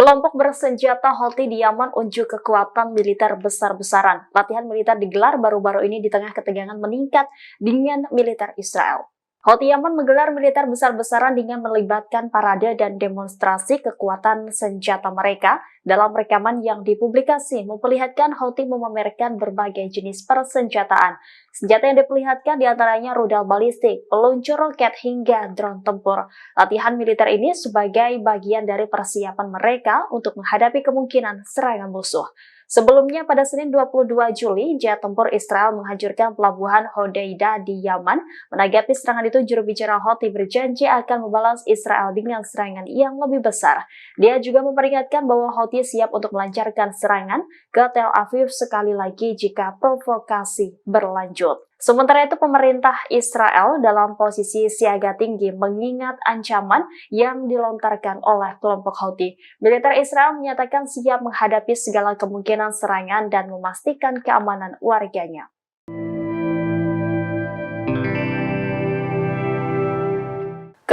Kelompok bersenjata Houthi di Yaman unjuk kekuatan militer besar-besaran. Latihan militer digelar baru-baru ini di tengah ketegangan meningkat dengan militer Israel. Houthi Yaman menggelar militer besar-besaran dengan melibatkan parade dan demonstrasi kekuatan senjata mereka. Dalam rekaman yang dipublikasi, memperlihatkan Houthi memamerkan berbagai jenis persenjataan. Senjata yang diperlihatkan diantaranya rudal balistik, peluncur roket, hingga drone tempur. Latihan militer ini sebagai bagian dari persiapan mereka untuk menghadapi kemungkinan serangan musuh. Sebelumnya pada Senin 22 Juli, jet tempur Israel menghancurkan pelabuhan Hodeidah di Yaman. Menanggapi serangan itu, juru bicara Houthi berjanji akan membalas Israel dengan serangan yang lebih besar. Dia juga memperingatkan bahwa Houthi siap untuk melancarkan serangan ke Tel Aviv sekali lagi jika provokasi berlanjut. Sementara itu, pemerintah Israel dalam posisi siaga tinggi mengingat ancaman yang dilontarkan oleh kelompok Houthi. Militer Israel menyatakan siap menghadapi segala kemungkinan serangan dan memastikan keamanan warganya.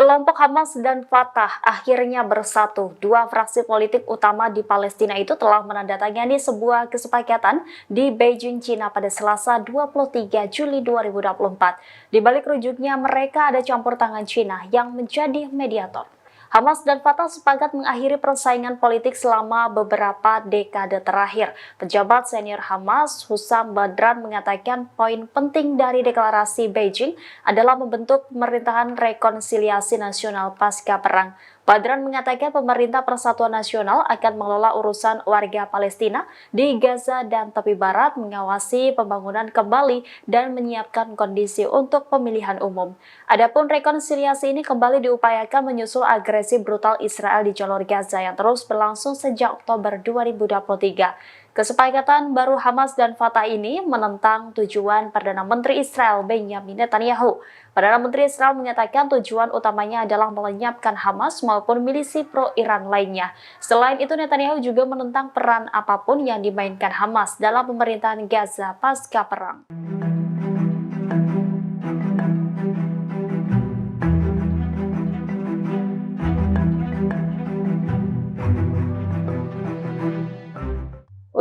Kelompok Hamas dan Fatah akhirnya bersatu. Dua fraksi politik utama di Palestina itu telah menandatangani sebuah kesepakatan di Beijing, China pada Selasa 23 Juli 2024. Di balik rujuknya mereka ada campur tangan China yang menjadi mediator. Hamas dan Fatah sepakat mengakhiri persaingan politik selama beberapa dekade terakhir. Pejabat senior Hamas, Hussam Badran, mengatakan poin penting dari deklarasi Beijing adalah membentuk pemerintahan rekonsiliasi nasional pasca perang. Badran mengatakan pemerintah Persatuan Nasional akan mengelola urusan warga Palestina di Gaza dan tepi barat, mengawasi pembangunan kembali, dan menyiapkan kondisi untuk pemilihan umum. Adapun rekonsiliasi ini kembali diupayakan menyusul agresi brutal Israel di jalur Gaza yang terus berlangsung sejak Oktober 2023. Kesepakatan baru Hamas dan Fatah ini menentang tujuan Perdana Menteri Israel Benjamin Netanyahu. Perdana Menteri Israel menyatakan tujuan utamanya adalah melenyapkan Hamas maupun milisi pro-Iran lainnya. Selain itu, Netanyahu juga menentang peran apapun yang dimainkan Hamas dalam pemerintahan Gaza pasca perang.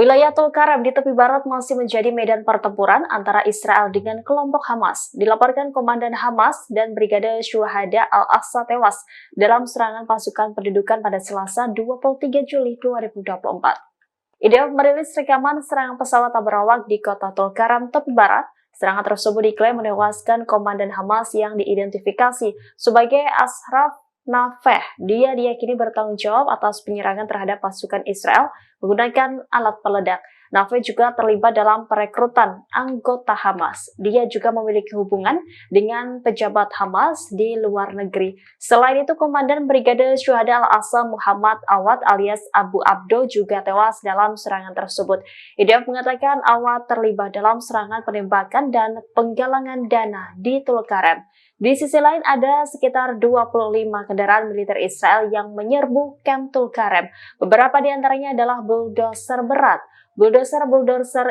Wilayah Tulkarem di tepi barat masih menjadi medan pertempuran antara Israel dengan kelompok Hamas. Dilaporkan Komandan Hamas dan Brigade Syuhada Al-Aqsa tewas dalam serangan pasukan pendudukan pada Selasa 23 Juli 2024. IDF merilis rekaman serangan pesawat tak berawak di kota Tulkarem, tepi barat. Serangan tersebut diklaim menewaskan Komandan Hamas yang diidentifikasi sebagai Ashraf Nafeh. Dia diyakini bertanggung jawab atas penyerangan terhadap pasukan Israel menggunakan alat peledak. Nafeh juga terlibat dalam perekrutan anggota Hamas. Dia juga memiliki hubungan dengan pejabat Hamas di luar negeri. Selain itu, Komandan Brigade Syuhada Al-Aqsa Muhammad Awad alias Abu Abdo juga tewas dalam serangan tersebut. IDF mengatakan Awad terlibat dalam serangan penembakan dan penggalangan dana di Tulkarem. Di sisi lain, ada sekitar 25 kendaraan militer Israel yang menyerbu kamp Tulkarem. Beberapa di antaranya adalah bulldozer berat. Bulldozer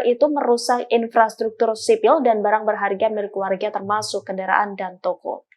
itu merusak infrastruktur sipil dan barang berharga milik warga termasuk kendaraan dan toko.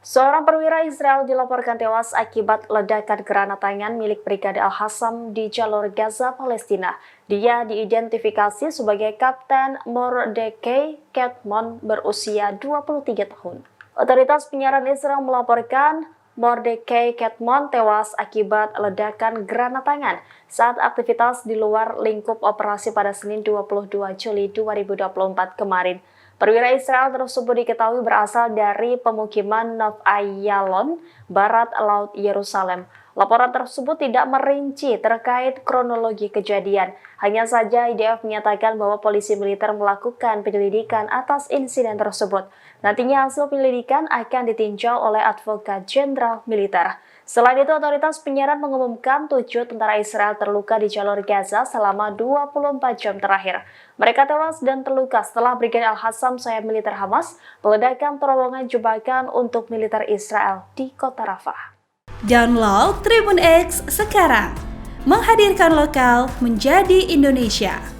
Seorang perwira Israel dilaporkan tewas akibat ledakan granat tangan milik Brigade Al-Hassam di jalur Gaza, Palestina. Dia diidentifikasi sebagai Kapten Mordecai Ketmon berusia 23 tahun. Otoritas penyiaran Israel melaporkan Mordecai Ketmon tewas akibat ledakan granat tangan saat aktivitas di luar lingkup operasi pada Senin 22 Juli 2024 kemarin. Perwira Israel tersebut diketahui berasal dari pemukiman Nov Ayalon, barat laut Yerusalem. Laporan tersebut tidak merinci terkait kronologi kejadian. Hanya saja IDF menyatakan bahwa polisi militer melakukan penyelidikan atas insiden tersebut. Nantinya hasil penyelidikan akan ditinjau oleh advokat jenderal militer. Selain itu, otoritas penyiaran mengumumkan 7 tentara Israel terluka di jalur Gaza selama 24 jam terakhir. Mereka tewas dan terluka setelah Brigade Al-Hassam sayap militer Hamas meledakan terowongan jebakan untuk militer Israel di kota Rafah. Download Tribun X sekarang, menghadirkan lokal menjadi Indonesia.